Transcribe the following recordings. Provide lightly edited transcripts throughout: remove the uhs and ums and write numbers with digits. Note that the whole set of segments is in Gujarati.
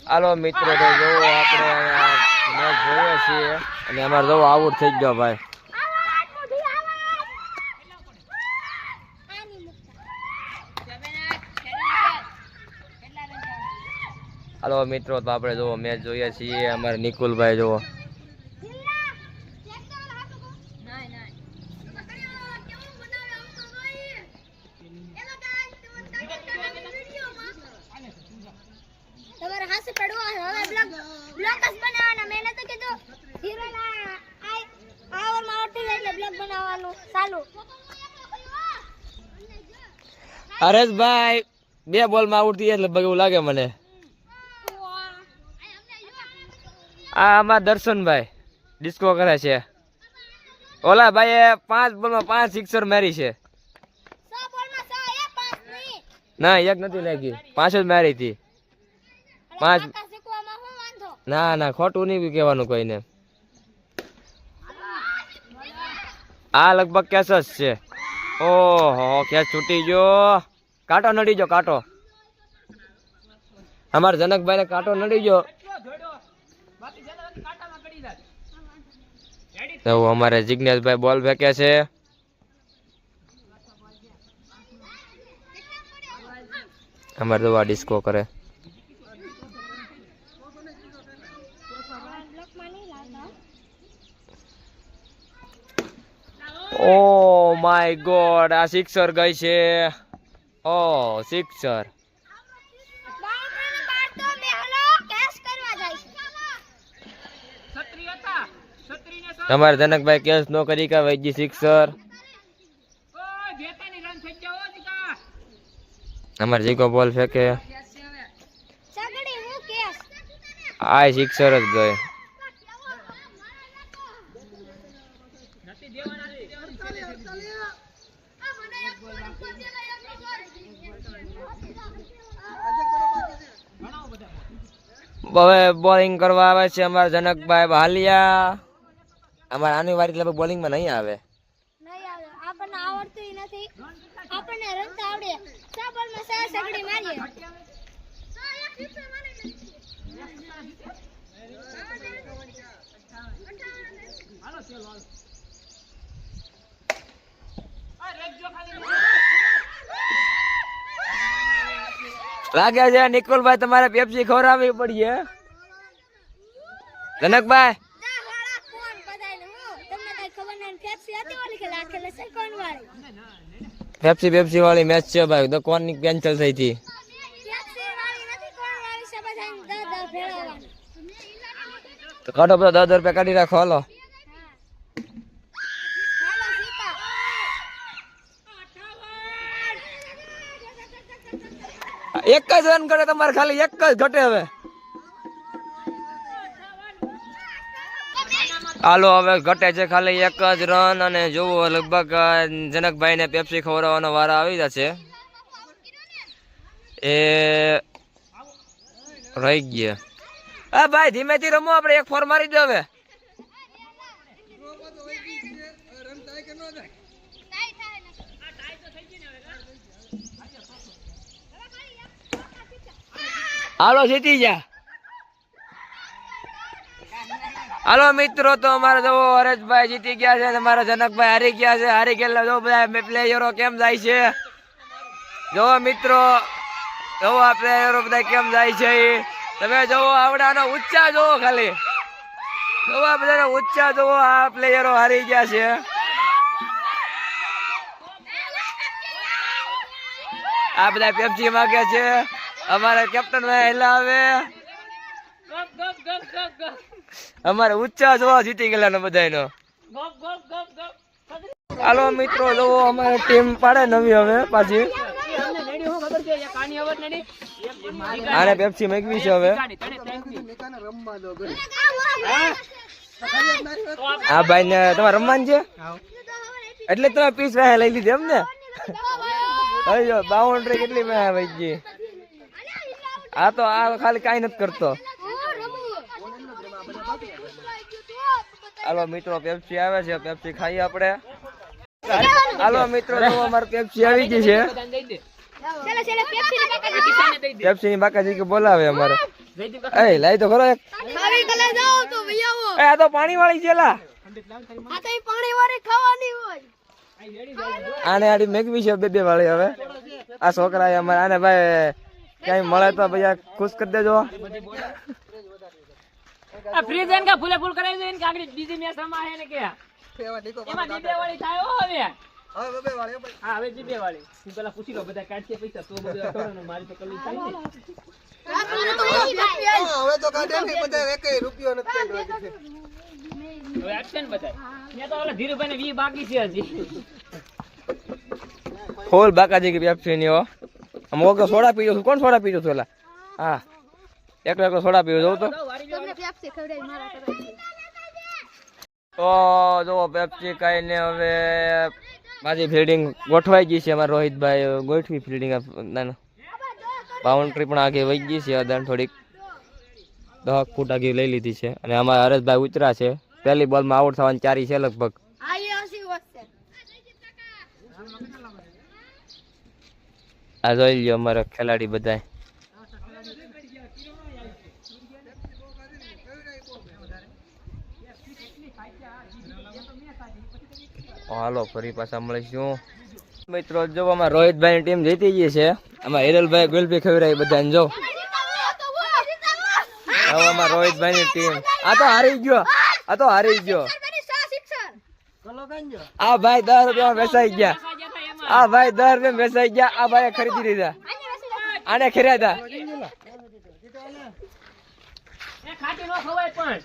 હાલો મિત્રો તો જોવો આપણે મેચ જોઈએ છીએ અને અમારે જોવો આઉટ થઈ ગયો ભાઈ. હાલો મિત્રો તો આપણે જોવો મેચ જોઈએ છીએ. અમારે નિકુલભાઈ જોવો તમારે હાસે પડવા હવે બ્લોગસ બનાવવાના. મેં તો કીધું હીરોના આવરમાં આવતી એટલે બ્લોગ બનાવવાનું ચાલુ. હરેશભાઈ 2 બોલમાં આઉટ થઈ એટલે લગભગ એવું લાગે મને. આ અમારા દર્શનભાઈ ડિસ્કો કરે છે. ઓલા ભાઈએ 5 બોલમાં 5 સિક્સર મારી છે. 6 બોલમાં 6 એ 5 નહીં. ના એક નથી લાગી, 5 જ મારી હતી. 5 શીખવામાં હું વાંધો? ના ના ખોટું નહીં કહેવાનું કોઈને. આ લગભગ કેસ જ છે. ઓહો કેસ છૂટી ગયો. કાંટો નડી ગયો કાંટો. અમારા જનકભાઈને કાંટો નડી ગયો. તો અમારે જિજ્ઞેશભાઈ બોલ ફેંકે છે. અમારે તો આ ડિસ્કો કરે. ઓ માય ગોડ આ સિક્સર ગઈ છે. ઓ સિક્સર. બાઉન્ડ્રીની બહાર તો બેહલો કેશ કરવા જાય છે. તમારે જનકભાઈ કેસ નો કરી કે વૈજી સિક્સર. અમારે જીકો બોલ ફેંકે. સગડી હું કેશ. આ સિક્સર જ ગઈ. હવે બોલિંગ કરવા આવે છે અમારા જનકભાઈ ભાલિયા. અમારે આની વારી એટલે બોલિંગમાં નહીં આવે. નહીં આવે. આપણને આવડતું નથી. આપણને રમતા આવડે. 6 બોલમાં 6 સગડી મારીએ. લાગે છે નિકુલભાઈ તમારે પેપ્સી ખવડાવવી પડીએ. જનકભાઈ કોણ બધાને હું તમને કઈ ખબર નહીં. પેપ્સી હતી ઓલી કે લાખેલે છે કોણ વાળી. પેપ્સી વાળી મેચ છે ભાઈ. તો કોણની કેન્સલ થઈ હતી. પેપ્સી વાળી નથી કોણ વાળી છે બધાને 10 ભેળવવાની. તો કાઢો બધો 10 રૂપિયા કાઢી રાખો. હાલો હાલો સીતા. એક જ રન ઘટે તમારે, ખાલી એક જ ઘટે. હવે હાલો હવે ઘટે છે ખાલી એક જ રન. અને જોવો લગભગ જનકભાઈ ને પેપ્સી ખવડાવવાનો વારો આવી જશે. એ રહી ગયા. હા ભાઈ ધીમેથી રમો. આપણે એક ફોર મારી દો હવે. હાલો જીતી જા. હાલો મિત્રો તો અમારે જો હરેશભાઈ જીતી ગયા છે. અમારા જનકભાઈ હારી ગયા છે. હારી ગયેલા જો બધા પ્લેયરો કેમ જાય છે. જો મિત્રો જોવો આ પ્લેયરો બધા કેમ જાય છે. તમે જોવો આવડાનો ઉચ્ચા જોવો. ખાલી જોવો આ બધાનો ઉચ્ચા જોવો. આ પ્લેયરો હારી ગયા છે. આ બધા પેપ્સી માંગે છે. અમારા કેપ્ટન ભાઈ હેલાવે. અમારે ઉચ્ચા જોવા જીતી ગયેલા બધાનો. હાલો મિત્રો જોવો અમારી ટીમ પાડે નવી હવે પાછી. આને પેપ્સી મેગવી છે હવે. આ ભાઈ ને તમારે રમવાનું છે એટલે તમે પીસ લઈ લીધી એમ ને. બાઉન્ડ્રી કેટલી મેં આવી ગઈ. આ તો આ ખાલી કઈ નથી કરતો. હાલો મિત્રો પેપ્સી આવે છે. પેપ્સી ખાઈએ આપણે. હાલો મિત્રો અમારે પેપ્સી આવી ગઈ છે. પેપ્સી ની બાકાજી કે બોલાવે અમારે. એ લાઈ તો ખરો એક ખાવી કલે જાઓ તો ભઈ આવો એ આ તો પાણી વાળી છે લા આ તો ઈ પાણી વાળી ખાવાની હોય આને આડી મેકવી છે બે વાળી હવે આ છોકરા અમારે આને ભાઈ કઈ મળે તો ભૈયા ખુશ કરી દેજો આ ફ્રીજ એન કા ફૂલે ફૂલ કરાવી દે એન કાગડી બીજી મેસ રમા હે ને કે એમાં દીબે વાળી થાય હો હવે હા હવે દીબે વાળી હું પેલા પૂછી લો બધા કાઢશે પૈસા તો બધું કરો મારી તો કલી થાય ને હવે તો કાઢે ને બધા એક રૂપિયો નથી હવે એક્શન બતાય મેં તો ઓલા ધીરુભાઈ ને 20 બાકી છે હજી ફૂલ બાકાજી की पेप्सी ની હો हम ओके सोडा पीજો છું કોણ સોડા પીજો છું એલા હા એકલો સોડા પીવો જોઉં તો તમને પેપ્સી ખવડાવી મારા કરવા તો જો પેપ્સી ખાઈને હવે મારી ફિલ્ડિંગ ગોઠવાઈ ગઈ છે અમારા રોહિતભાઈ ગોઠવી ફિલ્ડિંગ નાનો બાઉન્ડ્રી પણ આગે વહી ગઈ છે અદાન થોડીક 10 ફૂટ આગે લઈ લીધી છે અને અમારા હરેશભાઈ ઉતરા છે પહેલી બોલમાં આઉટ થવાની ચારી છે લગભગ આ એ 80 વર્ષ છે આ જોઈ લ્યો અમારા ખેલાડી બધા હાલો ફરી પાછા મળીશું મિત્રો જો અમારા રોહિતભાઈ ની ટીમ જીતી ગઈ છે અમારા હિરલભાઈ ગુલભી ખવડાવી બધાને જો હવે અમારા રોહિતભાઈ ની ટીમ આ તો હારી ગયો આ ભાઈ 10 રૂપિયામાં વેચાઈ ગયા આ ભાઈ 10 રૂપિયામાં વેચાઈ ગયા આ ભાઈ ખરીદી લીધા આને ખર્યા હતા એ ખાટી નો ખવાય પણ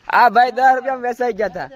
આ ભાઈ 10 રૂપિયામાં વેચાઈ ગયા હતા